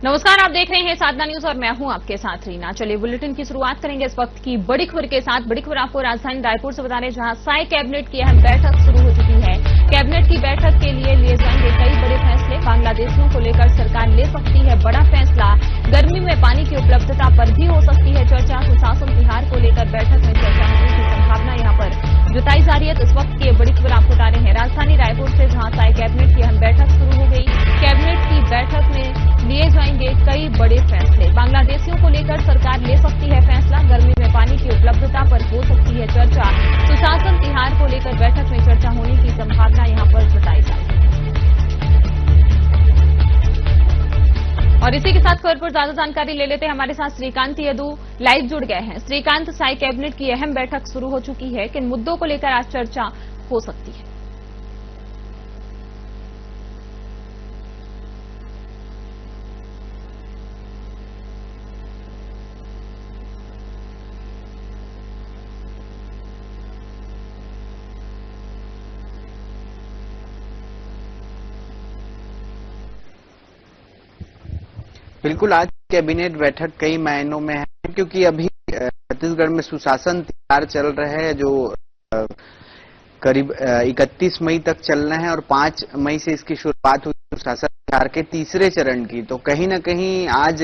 नमस्कार, आप देख रहे हैं साधना न्यूज और मैं हूं आपके साथ रीना। चलिए बुलेटिन की शुरुआत करेंगे इस वक्त की बड़ी खबर के साथ। बड़ी खबर आपको राजधानी रायपुर से बता रहे हैं, जहां साई कैबिनेट की अहम बैठक शुरू हो चुकी है। कैबिनेट की बैठक के लिए जाएंगे कई बड़े फैसले। बांग्लादेशियों को लेकर सरकार ले सकती है बड़ा फैसला। गर्मी में पानी की उपलब्धता पर भी हो सकती है चर्चा। सुशासन तिहार को लेकर बैठक में चर्चा होने की संभावना यहां पर जताई जा रही है। तो इस वक्त की बड़ी खबर आपको बता रहे हैं राजधानी रायपुर से, जहां साई कैबिनेट की अहम बैठक शुरू हो गई। कैबिनेट की बैठक में लिए जाएंगे कई बड़े फैसले। बांग्लादेशियों को लेकर सरकार ले सकती है फैसला। गर्मी में पानी की उपलब्धता पर हो सकती है चर्चा। सुशासन तिहार को लेकर बैठक में चर्चा होने की संभावना यहां पर जताई जा रही है। और इसी के साथ खबर पर ज्यादा जानकारी ले लेते हैं। हमारे साथ श्रीकांत यदू लाइव जुड़ गए हैं। श्रीकांत, साई कैबिनेट की अहम बैठक शुरू हो चुकी है, किन मुद्दों को लेकर आज चर्चा हो सकती है? बिल्कुल, आज कैबिनेट बैठक कई मायनों में है, क्योंकि अभी छत्तीसगढ़ में सुशासन तिहार चल रहा है, जो करीब 31 मई तक चलना है और 5 मई से इसकी शुरुआत हुई सुशासन तिहार के तीसरे चरण की। तो कहीं ना कहीं आज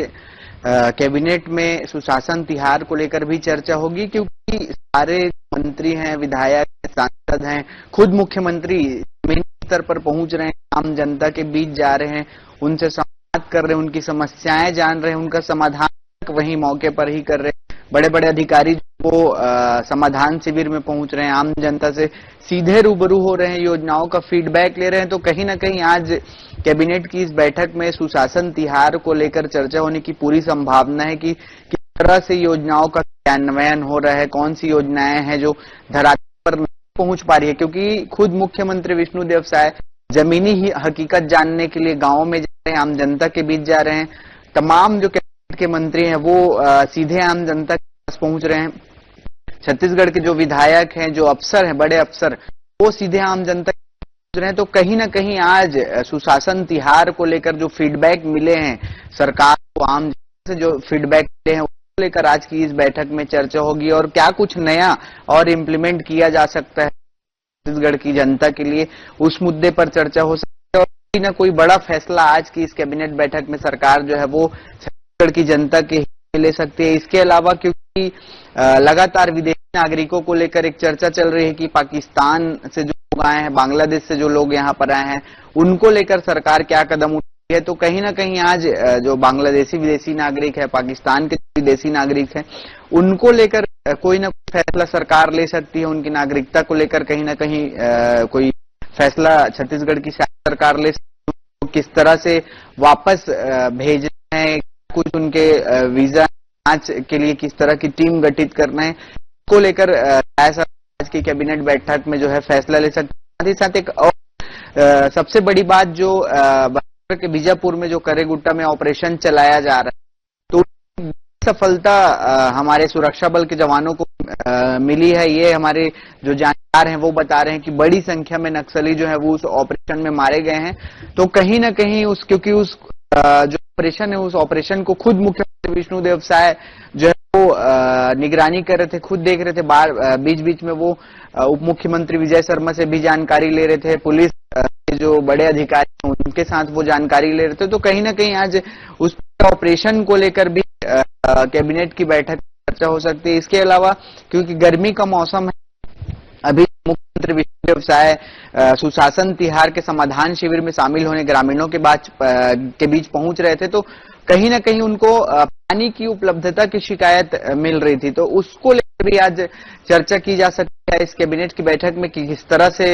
कैबिनेट में सुशासन तिहार को लेकर भी चर्चा होगी, क्योंकि सारे मंत्री हैं, विधायक, सांसद हैं, खुद मुख्यमंत्री जमीनी स्तर पर पहुंच रहे हैं, आम जनता के बीच जा रहे हैं, उनसे बात कर रहे हैं, उनकी समस्याएं जान रहे हैं, उनका समाधान वहीं मौके पर ही कर रहे हैं। बड़े बड़े अधिकारी वो समाधान शिविर में पहुंच रहे हैं, आम जनता से सीधे रूबरू हो रहे हैं, योजनाओं का फीडबैक ले रहे हैं। तो कहीं ना कहीं आज कैबिनेट की इस बैठक में सुशासन तिहार को लेकर चर्चा होने की पूरी संभावना है कि किस तरह से योजनाओं का क्रियान्वयन हो रहा है, कौन सी योजनाएं हैं जो धरातल पर नहीं पहुंच पा रही है। क्योंकि खुद मुख्यमंत्री विष्णुदेव साय जमीनी ही हकीकत जानने के लिए गांवों में जा रहे हैं, आम जनता के बीच जा रहे हैं। तमाम जो कैबिनेट के मंत्री हैं वो सीधे आम जनता के पास पहुंच रहे हैं। छत्तीसगढ़ के जो विधायक हैं, जो अफसर हैं, बड़े अफसर, वो सीधे आम जनता के पास पहुंच रहे हैं। तो कहीं ना कहीं आज सुशासन तिहार को लेकर जो फीडबैक मिले हैं सरकार को, आम जनता से जो फीडबैक मिले हैं, उसको लेकर आज की इस बैठक में चर्चा होगी और क्या कुछ नया और इम्प्लीमेंट किया जा सकता है छत्तीसगढ़ की जनता के लिए, उस मुद्दे पर चर्चा हो सकती है। और कोई ना कोई बड़ा फैसला आज की इस कैबिनेट बैठक में सरकार जो है वो छत्तीसगढ़ की जनता के हित में ले सकती है। इसके अलावा क्योंकि लगातार विदेशी नागरिकों को लेकर एक चर्चा चल रही है कि पाकिस्तान से जो लोग आए हैं, बांग्लादेश से जो लोग यहाँ पर आए हैं, उनको लेकर सरकार क्या कदम उठाई है। तो कहीं ना कहीं आज जो बांग्लादेशी विदेशी नागरिक है, पाकिस्तान के विदेशी नागरिक है, उनको लेकर कोई ना कोई फैसला सरकार ले सकती है। उनकी नागरिकता को लेकर कहीं ना कहीं कोई फैसला छत्तीसगढ़ की सरकार ले सकती है। किस तरह से वापस भेजना है, कुछ उनके वीजा जांच के लिए किस तरह की टीम गठित करना है, इसको लेकर ऐसा आज की कैबिनेट बैठक में जो है फैसला ले सकते हैं। साथ ही साथ एक और सबसे बड़ी बात, जो के बीजापुर में जो करेगुट्टा में ऑपरेशन चलाया जा रहा है, तो सफलता हमारे सुरक्षा बल के जवानों को मिली है। ये हमारे जो जानकार हैं वो बता रहे हैं कि बड़ी संख्या में नक्सली जो है वो उस ऑपरेशन में मारे गए हैं। तो कहीं ना कहीं क्योंकि उस जो ऑपरेशन है, उस ऑपरेशन को खुद मुख्यमंत्री विष्णुदेव साय जो है वो निगरानी कर रहे थे, खुद देख रहे थे। बीच बीच में वो उप मुख्यमंत्री विजय शर्मा से भी जानकारी ले रहे थे, पुलिस के जो बड़े अधिकारी हैं उनके साथ वो जानकारी ले रहे थे। तो कहीं ना कहीं आज उस ऑपरेशन को लेकर भी कैबिनेट की बैठक चर्चा हो सकती है। इसके अलावा क्योंकि गर्मी का मौसम है, अभी मुख्यमंत्री विष्णुदेव साय सुशासन तिहार के समाधान शिविर में शामिल होने ग्रामीणों के बीच पहुंच रहे थे, तो कहीं ना कहीं उनको पानी की उपलब्धता की शिकायत मिल रही थी। तो उसको लेकर भी आज चर्चा की जा सकती है इस कैबिनेट की बैठक में कि किस तरह से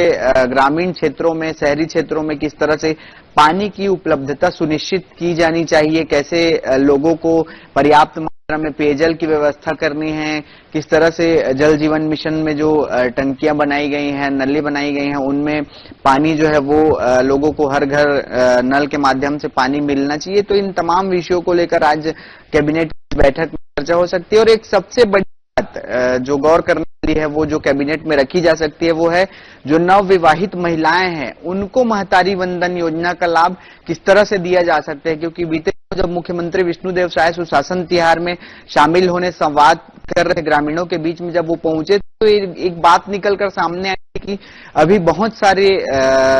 ग्रामीण क्षेत्रों में, शहरी क्षेत्रों में किस तरह से पानी की उपलब्धता सुनिश्चित की जानी चाहिए, कैसे लोगों को पर्याप्त मात्रा में पेयजल की व्यवस्था करनी है, किस तरह से जल जीवन मिशन में जो टंकियां बनाई गई हैं, नली बनाई गई हैं, उनमें पानी जो है वो लोगों को हर घर नल के माध्यम से पानी मिलना चाहिए। तो इन तमाम विषयों को लेकर आज कैबिनेट बैठक में चर्चा हो सकती है। और एक सबसे बड़ी बात जो गौर करने वाली है, वो जो कैबिनेट में रखी जा सकती है, वो है जो नवविवाहित महिलाएं हैं उनको महतारी वंदन योजना का लाभ किस तरह से दिया जा सकता है। क्योंकि बीते जब मुख्यमंत्री विष्णुदेव साय सुशासन तिहार में शामिल होने संवाद कर रहे ग्रामीणों के बीच में जब वो पहुंचे तो एक बात निकलकर सामने आई कि अभी बहुत सारे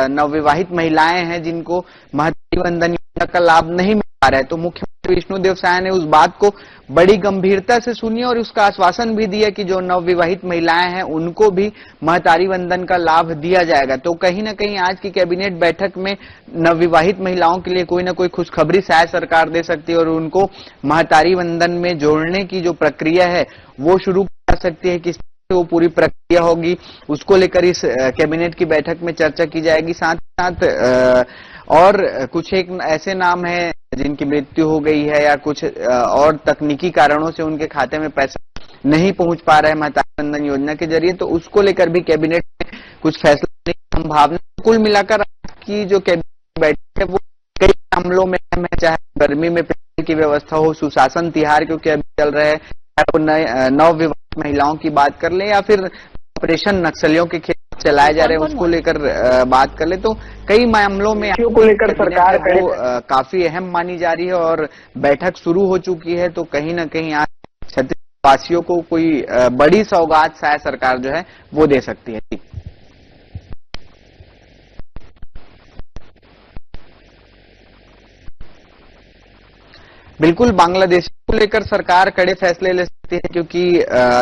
नवविवाहित महिलाएं हैं जिनको महतारी वंदन योजना का लाभ नहीं मिल पा रहा है। तो मुख्यमंत्री विष्णुदेव साय ने उस बात को बड़ी गंभीरता से सुनी और उसका आश्वासन भी दिया कि जो नवविवाहित महिलाएं हैं उनको भी महतारी वंदन का लाभ दिया जाएगा। तो कहीं ना कहीं आज की कैबिनेट बैठक में नवविवाहित महिलाओं के लिए कोई ना कोई खुशखबरी शायद सरकार दे सकती है और उनको महतारी वंदन में जोड़ने की जो प्रक्रिया है वो शुरू कर सकती है। किस वो पूरी प्रक्रिया होगी उसको लेकर इस कैबिनेट की बैठक में चर्चा की जाएगी। साथ साथ और कुछ एक ऐसे नाम है जिनकी मृत्यु हो गई है या कुछ और तकनीकी कारणों से उनके खाते में पैसा नहीं पहुंच पा रहा है महतारी वंदन योजना के जरिए, तो उसको लेकर भी कैबिनेट में कुछ फैसला लेने की संभावना। कुल मिलाकर आज की जो कैबिनेट बैठक है वो कई मामलों में है, चाहे गर्मी में पेयजल की व्यवस्था हो, सुशासन तिहार क्योंकि अभी चल रहे हैं, नवविवाहित महिलाओं की बात कर ले या फिर ऑपरेशन नक्सलियों के खिलाफ चलाए जा रहे हैं उसको लेकर बात कर ले, तो कई मामलों में को लेकर सरकार वो काफी अहम मानी जा रही है और बैठक शुरू हो चुकी है। तो कहीं ना कहीं आज छत्तीसगढ़ वासियों को कोई बड़ी सौगात शायद सरकार जो है वो दे सकती है। बिल्कुल, बांग्लादेश को लेकर सरकार कड़े फैसले ले सकती है क्योंकि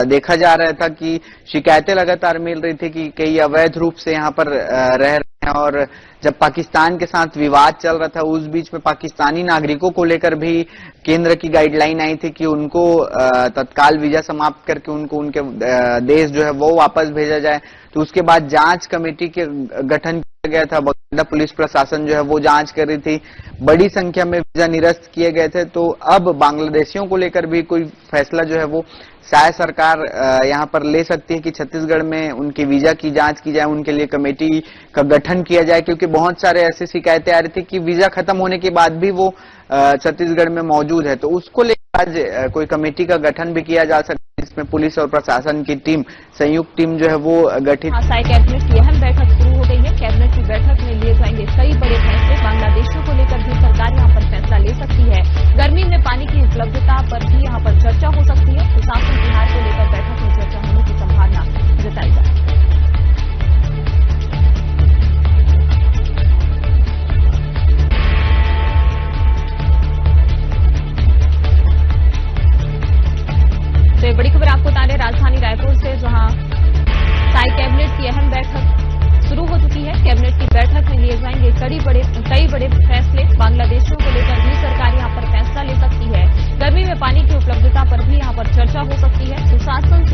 देखा जा रहा था कि शिकायतें लगातार मिल रही थी कि कई अवैध रूप से यहाँ पर रह रहे हैं और जब पाकिस्तान के साथ विवाद चल रहा था उस बीच में पाकिस्तानी नागरिकों को लेकर भी केंद्र की गाइडलाइन आई थी कि उनको तत्काल वीजा समाप्त करके उनको उनके देश जो है वो वापस भेजा जाए। तो उसके बाद जांच कमेटी के गठन किया गया था, बकायदा पुलिस प्रशासन जो है वो जांच कर रही थी, बड़ी संख्या में वीजा निरस्त किए गए थे। तो अब बांग्लादेशियों को लेकर भी कोई फैसला जो है वो शायद सरकार यहाँ पर ले सकती है कि छत्तीसगढ़ में उनके वीजा की जांच की जाए, उनके लिए कमेटी का गठन किया जाए, क्योंकि बहुत सारे ऐसी शिकायतें आ रही थी कि वीजा खत्म होने के बाद भी वो छत्तीसगढ़ में मौजूद है। तो उसको लेकर आज कोई कमेटी का गठन भी किया जा सकता है जिसमें पुलिस और प्रशासन की टीम, संयुक्त टीम जो है वो गठित। साई कैबिनेट की अहम बैठक शुरू हो गई है। कैबिनेट की बैठक में लिए जाएंगे कई बड़े फैसले। बांग्लादेशियों को लेकर भी सरकार यहाँ पर फैसला ले सकती है। गर्मी में पानी की उपलब्धता पर भी यहाँ पर चर्चा हो सकती है। सुशासन तिहार को लेकर बैठक में चर्चा होने की संभावना जताई जा रही है। तो बड़ी खबर आपको बता रहे राजधानी रायपुर से, जहां साई कैबिनेट की अहम बैठक शुरू हो चुकी है। कैबिनेट की बैठक में लिए जाएंगे कई बड़े फैसले। बांग्लादेशियों को लेकर भी सरकार यहां पर फैसला ले सकती है। गर्मी में पानी की उपलब्धता पर भी यहां पर चर्चा हो सकती है। सुशासन